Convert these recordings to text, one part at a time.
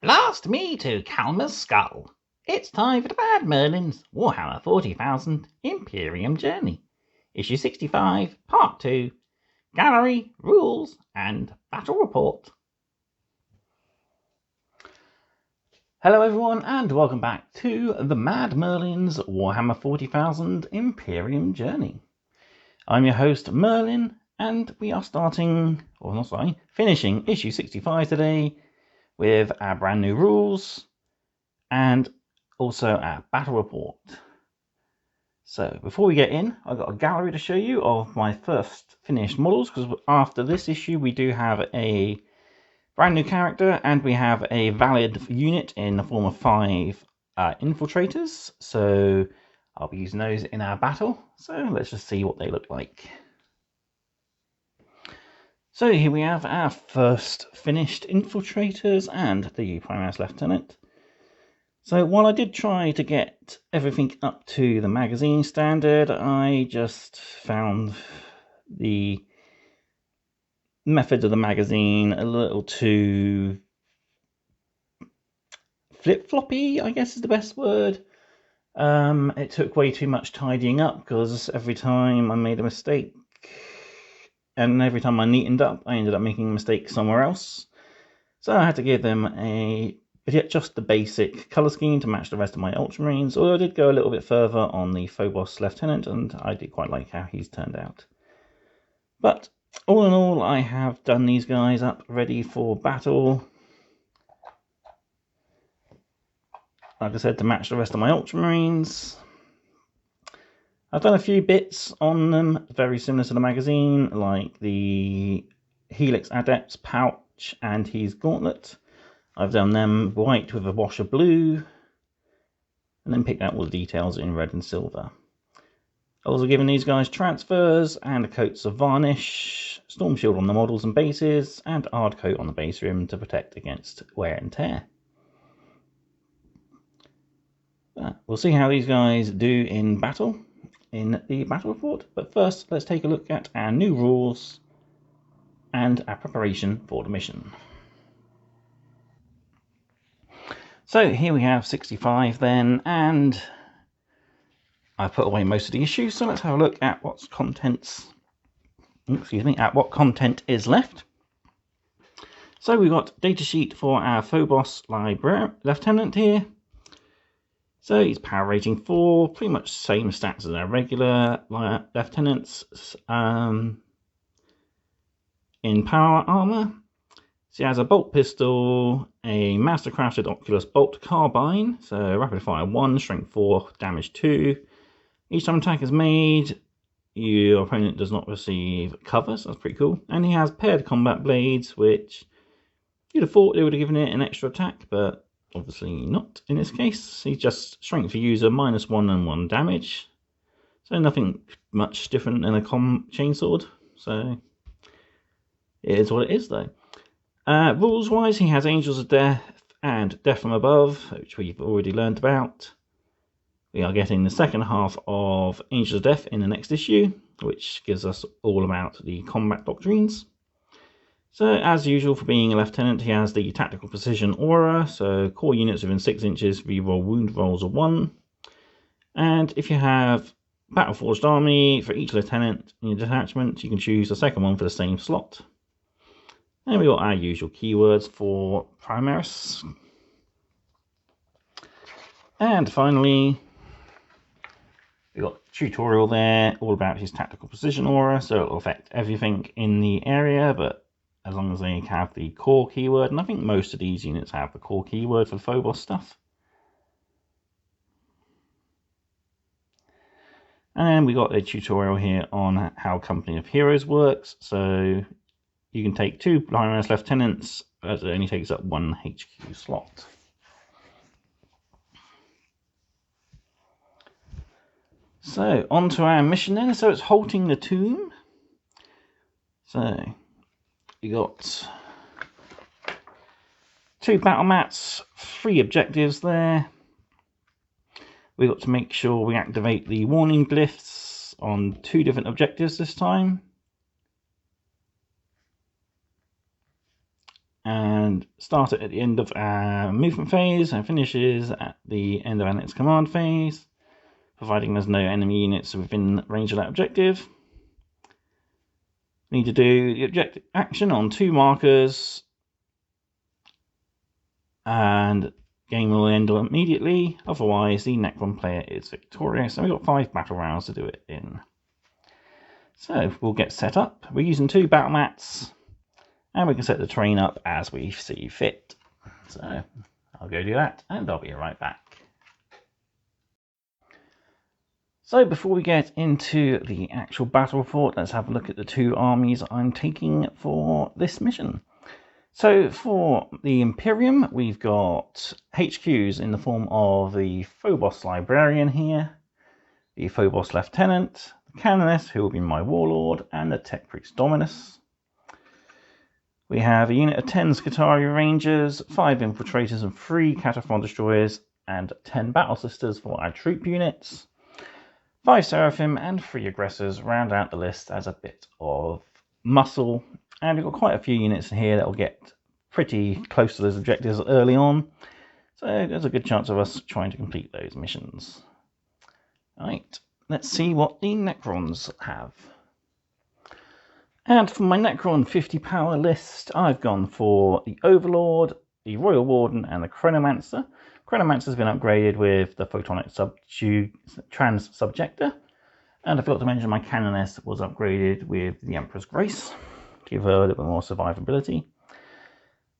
Blast me to Calmer's skull. It's time for the Bad Merlins Warhammer 40,000 Imperium Journey. Issue 65, Part 2, Gallery, Rules, and Battle Report. Hello everyone, and welcome back to the Mad Merlins Warhammer 40,000 Imperium Journey. I'm your host Merlin, and we are finishing issue 65 today with our brand new rules and also our battle report. So before we get in, I've got a gallery to show you of my first finished models, because after this issue we do have a brand new character and we have a valid unit in the form of 5 infiltrators. So I'll be using those in our battle. So let's just see what they look like. So here we have our first finished infiltrators and the Primaris Lieutenant. So while I did try to get everything up to the magazine standard, I just found the methods of the magazine a little too flip-floppy, I guess is the best word. It took way too much tidying up, because every time I made a mistake, and every time I neatened up, I ended up making a mistake somewhere else. So I had to give them just the basic colour scheme to match the rest of my Ultramarines, although I did go a little bit further on the Phobos Lieutenant, and I did quite like how he's turned out. But all in all, I have done these guys up ready for battle. Like I said, to match the rest of my Ultramarines. I've done a few bits on them, very similar to the magazine, like the Helix Adept's pouch and his gauntlet. I've done them white with a wash of blue, and then picked out all the details in red and silver. I've also given these guys transfers and coats of varnish, storm shield on the models and bases, and hard coat on the base rim to protect against wear and tear. We'll see how these guys do in battle in the battle report, but first let's take a look at our new rules and our preparation for the mission. So here we have 65 then, and I've put away most of the issues, so let's have a look at what content is left. So we've got datasheet for our Phobos Lieutenant here. So he's power rating 4, pretty much same stats as our regular lieutenants in power armor. So he has a bolt pistol, a mastercrafted Oculus bolt carbine, so rapid fire 1, strength 4, damage 2. Each time attack is made, your opponent does not receive cover, so that's pretty cool. And he has paired combat blades, which you'd have thought they would have given it an extra attack, but obviously not in this case. He's just strength for user, -1 and 1 damage. So nothing much different than a chainsword. So it is what it is though. Rules wise, he has Angels of Death and Death from Above, which we've already learned about. We are getting the second half of Angels of Death in the next issue, which gives us all about the combat doctrines. So, as usual, for being a lieutenant, he has the Tactical Precision Aura, so core units within 6 inches, reroll wound rolls of 1. And if you have Battle Forged Army, for each lieutenant in your detachment, you can choose the second one for the same slot. And we've got our usual keywords for Primaris. And finally, we've got a tutorial there, all about his Tactical Precision Aura, so it will affect everything in the area, but as long as they have the core keyword, and I think most of these units have the core keyword for Phobos stuff. And we got a tutorial here on how Company of Heroes works. So you can take 2 Primaris Lieutenants, as it only takes up 1 HQ slot. So on to our mission then. So it's halting the tomb. So you got 2 battle mats, 3 objectives there. We've got to make sure we activate the warning glyphs on 2 different objectives this time. and start it at the end of our movement phase and finishes at the end of our next command phase, providing there's no enemy units within range of that objective. Need to do the objective action on 2 markers, and game will end immediately, otherwise the Necron player is victorious, and we've got 5 battle rounds to do it in. So we'll get set up. We're using 2 battle mats, and we can set the terrain up as we see fit. So I'll go do that, and I'll be right back. So before we get into the actual battle report, let's have a look at the 2 armies I'm taking for this mission. So for the Imperium, we've got HQs in the form of the Phobos Librarian here, the Phobos Lieutenant, the Canoness, who will be my Warlord, and the Tech Priest Dominus. We have a unit of 10 Skitarii Rangers, 5 Infiltrators and 3 Cataphron Destroyers, and 10 Battle Sisters for our troop units. 5 Seraphim and 3 Aggressors round out the list as a bit of muscle. And we've got quite a few units in here that will get pretty close to those objectives early on. So there's a good chance of us trying to complete those missions. Right, let's see what the Necrons have. And for my Necron 50 power list, I've gone for the Overlord, the Royal Warden, and the Chronomancer. Chronomancer's been upgraded with the Photonic Trans-Subjector, and I forgot to mention my Canoness was upgraded with the Emperor's Grace, to give her a little bit more survivability.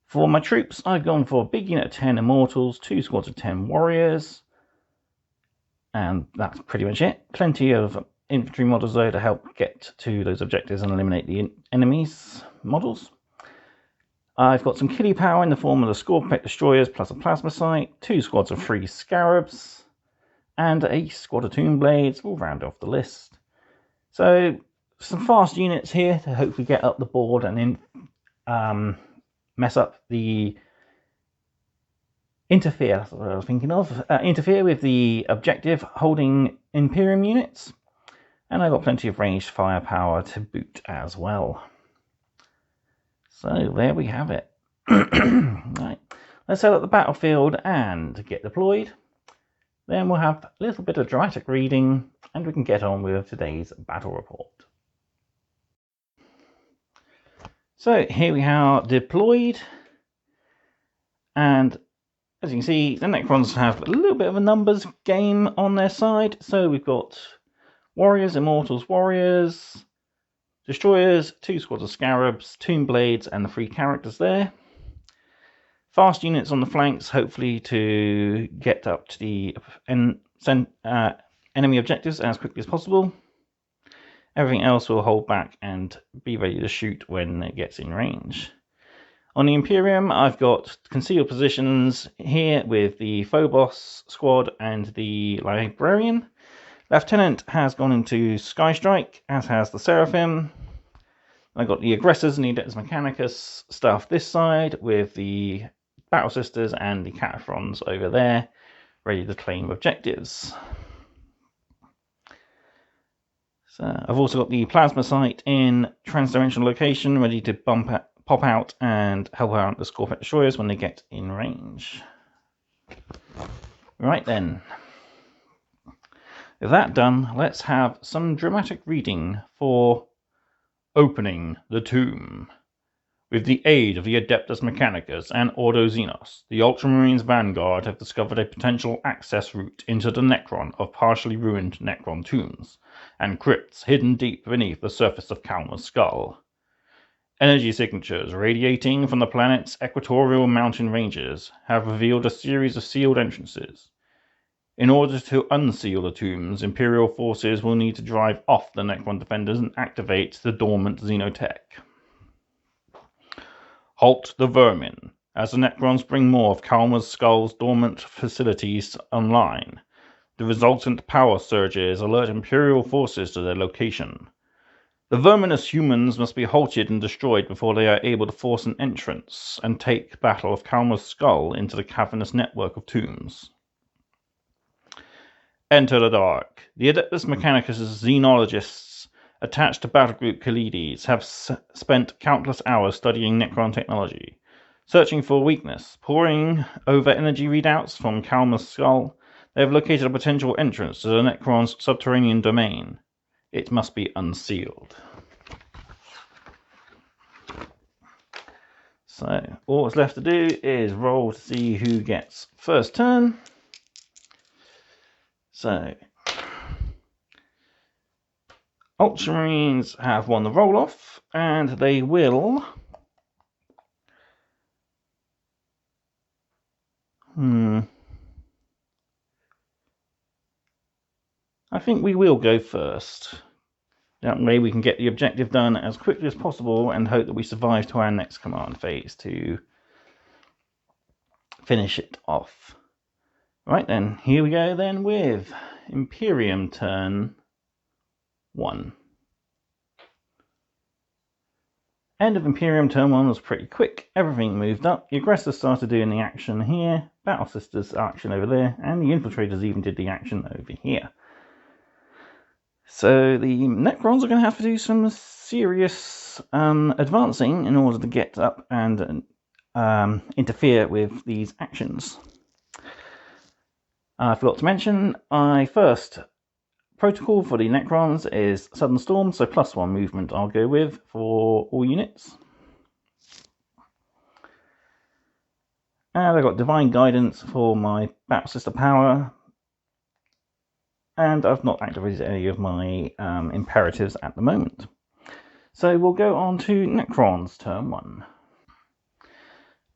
For my troops, I've gone for a big unit of 10 Immortals, 2 squads of 10 Warriors, and that's pretty much it. Plenty of infantry models though to help get to those objectives and eliminate the enemies' models. I've got some killie power in the form of the Scorpet Destroyers plus a Plasma Sight, 2 squads of 3 Scarabs, and a squad of Tomb Blades will round off the list. So some fast units here to hopefully get up the board and mess up the interfere, that's what I was thinking of, interfere with the objective holding Imperium units. And I've got plenty of ranged firepower to boot as well. So there we have it. Right, let's set up the battlefield and get deployed. Then we'll have a little bit of dramatic reading and we can get on with today's battle report. So here we are deployed, and as you can see the Necrons have a little bit of a numbers game on their side. So we've got Warriors, Immortals, Warriors, Destroyers, 2 squads of Scarabs, Tomb Blades, and the 3 characters there. Fast units on the flanks, hopefully to get up to the enemy objectives as quickly as possible. Everything else will hold back and be ready to shoot when it gets in range. On the Imperium, I've got concealed positions here with the Phobos squad and the Librarian. Lieutenant has gone into Sky Strike, as has the Seraphim. I've got the Aggressors and the Adeptus Mechanicus stuff this side, with the Battle Sisters and the Cataphrons over there, ready to claim objectives. So I've also got the Plasma Sight in Transdimensional Location, ready to pop out and help out the Scorpet Destroyers when they get in range. Right then. With that done, let's have some dramatic reading for Opening the Tomb. With the aid of the Adeptus Mechanicus and Ordo Xenos, the Ultramarines Vanguard have discovered a potential access route into the Necron of partially ruined Necron tombs and crypts hidden deep beneath the surface of Kalma's skull. Energy signatures radiating from the planet's equatorial mountain ranges have revealed a series of sealed entrances. In order to unseal the tombs, Imperial forces will need to drive off the Necron defenders and activate the dormant Xenotech. Halt the vermin. As the Necrons bring more of Kalma's skull's dormant facilities online, the resultant power surges alert Imperial forces to their location. The verminous humans must be halted and destroyed before they are able to force an entrance and take battle of Kalma's skull into the cavernous network of tombs. Enter the dark. The Adeptus Mechanicus' xenologists attached to Battlegroup Kalides have spent countless hours studying Necron technology. Searching for weakness. Poring over energy readouts from Kalma's skull, they have located a potential entrance to the Necron's subterranean domain. It must be unsealed. So, all that's left to do is roll to see who gets first turn. So, Ultramarines have won the roll-off, and they will... I think we will go first. That way we can get the objective done as quickly as possible and hope that we survive to our next command phase to finish it off. Right then, here we go then with Imperium turn 1. End of Imperium turn 1 was pretty quick. Everything moved up. The aggressors started doing the action here, Battle Sisters action over there, and the infiltrators even did the action over here. So the Necrons are going to have to do some serious advancing in order to get up and interfere with these actions. I forgot to mention, my first protocol for the Necrons is Sudden Storm, so +1 movement I'll go with for all units. And I've got Divine Guidance for my Battle Sister power. And I've not activated any of my imperatives at the moment. So we'll go on to Necrons turn 1.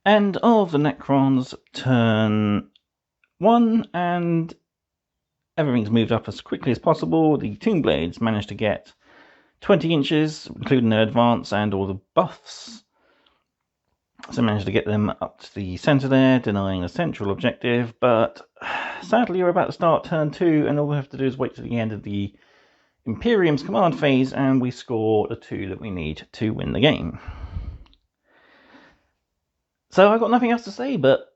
End of the Necrons turn 1, and everything's moved up as quickly as possible. The Tomb Blades managed to get 20 inches, including their advance and all the buffs. So managed to get them up to the centre there, denying the central objective, but sadly we're about to start turn 2, and all we have to do is wait to the end of the Imperium's command phase, and we score the 2 that we need to win the game. So I've got nothing else to say, but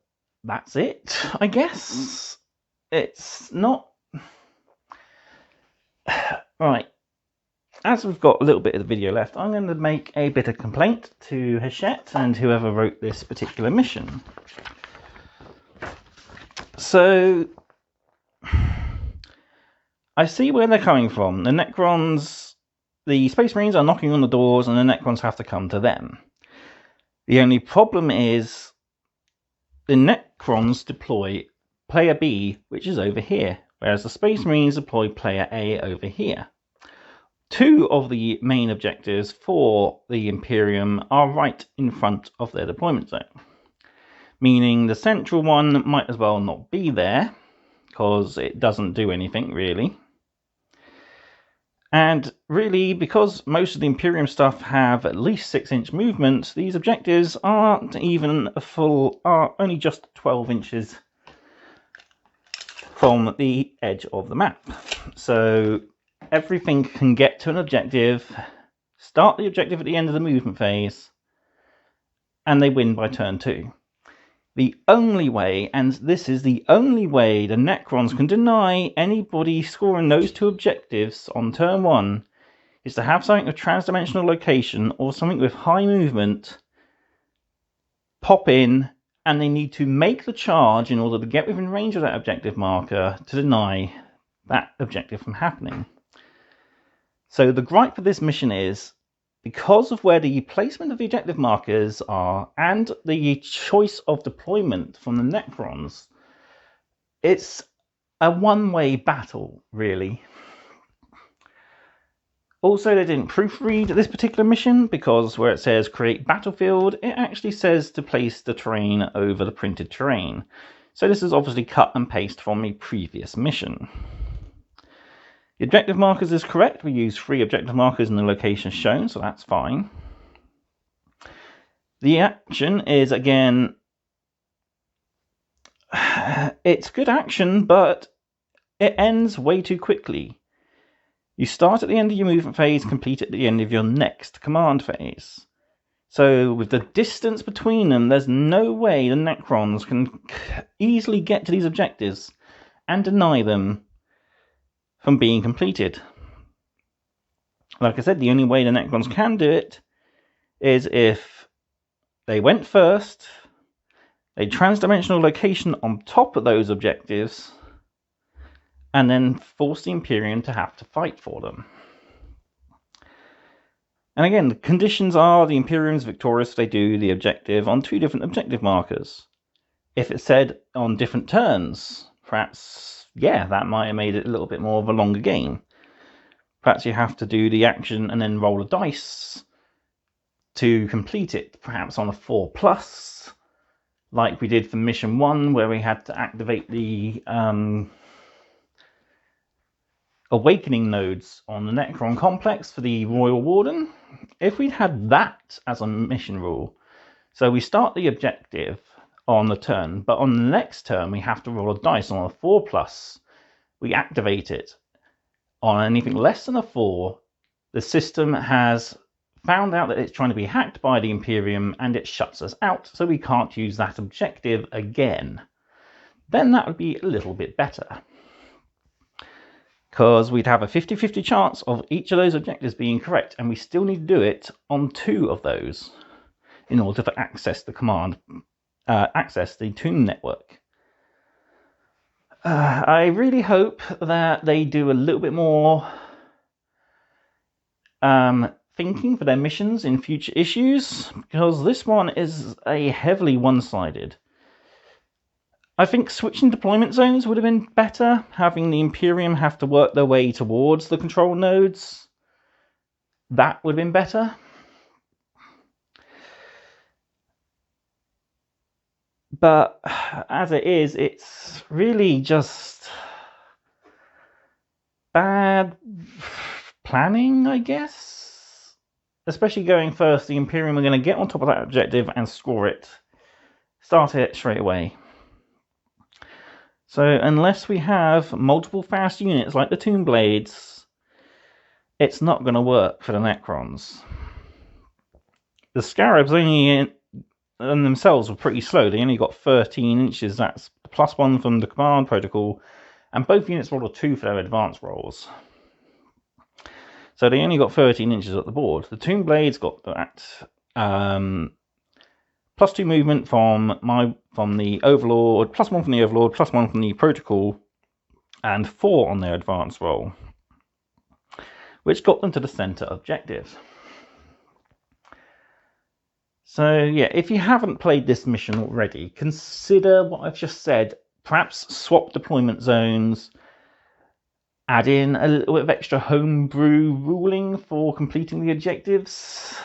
that's it, I guess. It's not... Right. As we've got a little bit of the video left, I'm going to make a bit of complaint to Hachette and whoever wrote this particular mission. So, I see where they're coming from. The Necrons, the Space Marines are knocking on the doors and the Necrons have to come to them. The only problem is the Necrons deploy Player B, which is over here, whereas the Space Marines deploy Player A over here. 2 of the main objectives for the Imperium are right in front of their deployment zone. Meaning the central one might as well not be there, because it doesn't do anything really. And really, because most of the Imperium stuff have at least 6-inch movement, these objectives aren't even are only just 12 inches from the edge of the map. So everything can get to an objective, start the objective at the end of the movement phase, and they win by turn 2. The only way, and this is the only way, the Necrons can deny anybody scoring those 2 objectives on turn 1 is to have something of transdimensional location or something with high movement pop in, and they need to make the charge in order to get within range of that objective marker to deny that objective from happening. So the gripe for this mission is, because of where the placement of the objective markers are and the choice of deployment from the Necrons, it's a one-way battle, really. Also, they didn't proofread this particular mission, because where it says create battlefield, it actually says to place the terrain over the printed terrain. So this is obviously cut and paste from a previous mission. The objective markers is correct. We use 3 objective markers in the location shown, so that's fine. The action is, again, it's good action, but it ends way too quickly. You start at the end of your movement phase, complete at the end of your next command phase. So with the distance between them, there's no way the Necrons can easily get to these objectives and deny them from being completed. Like I said, the only way the Necrons can do it is if they went first, a transdimensional location on top of those objectives, and then force the Imperium to have to fight for them. And again, the conditions are the Imperium's victorious if they do the objective on 2 different objective markers. If it said on different turns, perhaps, yeah, that might have made it a little bit more of a longer game. Perhaps you have to do the action and then roll a dice to complete it, perhaps on a 4+, like we did for Mission 1, where we had to activate the awakening nodes on the Necron Complex for the Royal Warden. If we'd had that as a mission rule, so we start the objective on the turn, but on the next turn we have to roll a dice on a 4+, we activate it. On anything less than a 4, the system has found out that it's trying to be hacked by the Imperium and it shuts us out, so we can't use that objective again. Then that would be a little bit better, because we'd have a 50-50 chance of each of those objectives being correct, and we still need to do it on 2 of those in order to access the tomb network. I really hope that they do a little bit more thinking for their missions in future issues, because this one is a heavily one-sided. I think switching deployment zones would have been better, having the Imperium have to work their way towards the control nodes. That would have been better. But as it is, it's really just bad planning, I guess. Especially going first, the Imperium are going to get on top of that objective and score it. Start it straight away. So unless we have multiple fast units like the Tomb Blades, it's not going to work for the Necrons. The Scarabs only in themselves were pretty slow. They only got 13 inches. That's +1 from the command protocol, and both units rolled a 2 for their advance rolls. So they only got 13 inches at the board. The Tomb Blades got that +2 movement from the Overlord, +1 from the Overlord, +1 from the Protocol, and 4 on their advance roll, which got them to the center objective. So yeah, if you haven't played this mission already, consider what I've just said. Perhaps swap deployment zones, add in a little bit of extra homebrew ruling for completing the objectives.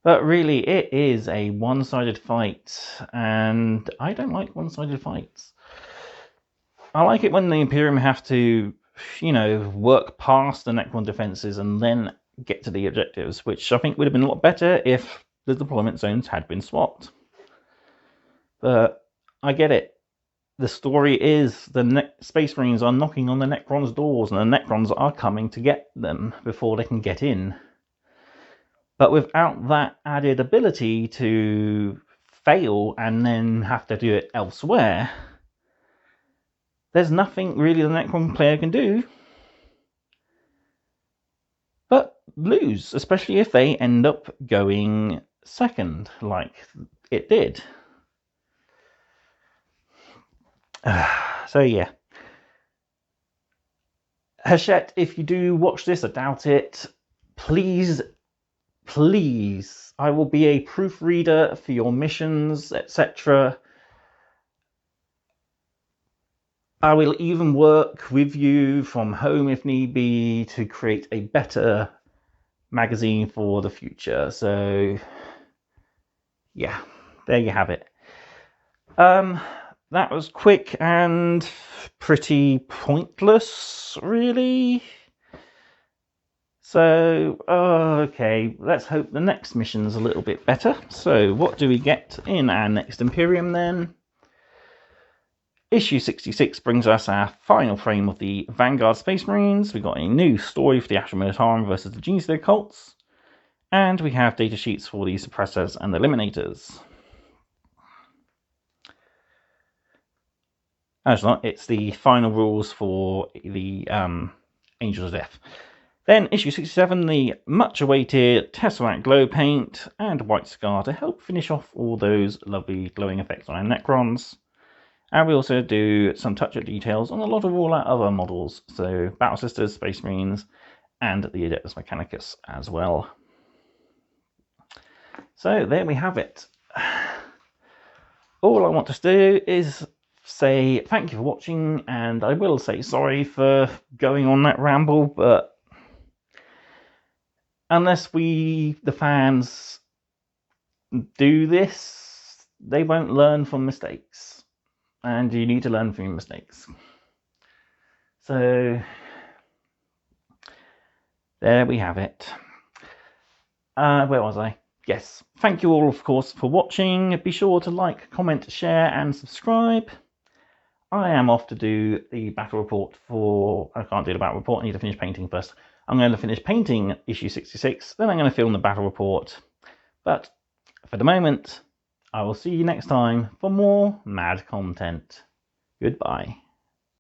But really, it is a one-sided fight, and I don't like one-sided fights. I like it when the Imperium have to, work past the Necron defenses and then get to the objectives, which I think would have been a lot better if the deployment zones had been swapped. But I get it. The story is the Space Marines are knocking on the Necrons' doors, and the Necrons are coming to get them before they can get in. But without that added ability to fail and then have to do it elsewhere, there's nothing really the Necron player can do but lose, especially if they end up going second, like it did. So yeah. Hachette, if you do watch this, I doubt it, please, I will be a proofreader for your missions, etc. I will even work with you from home if need be to create a better magazine for the future. So yeah, there you have it. That was quick and pretty pointless, really. So, okay, let's hope the next mission's a little bit better. So, what do we get in our next Imperium then? Issue 66 brings us our final frame of the Vanguard Space Marines. We got a new story for the Astral Militarum versus the Genius of the Occults. And we have data sheets for the Suppressors and the Eliminators. Actually, it's the final rules for the Angels of Death. Then issue 67, the much awaited Tesseract Glow Paint and White Scar to help finish off all those lovely glowing effects on our Necrons. And we also do some touch-up details on a lot of all our other models, so Battle Sisters, Space Marines, and the Adeptus Mechanicus as well. So there we have it. All I want to do is say thank you for watching, and I will say sorry for going on that ramble, but unless the fans, do this, they won't learn from mistakes. And you need to learn from your mistakes. So, there we have it. Where was I? Yes. Thank you all, of course, for watching. Be sure to like, comment, share, and subscribe. I am off to do the battle report for... I can't do the battle report. I need to finish painting first. I'm going to finish painting issue 66. Then I'm going to film the battle report. But for the moment, I will see you next time for more mad content. Goodbye.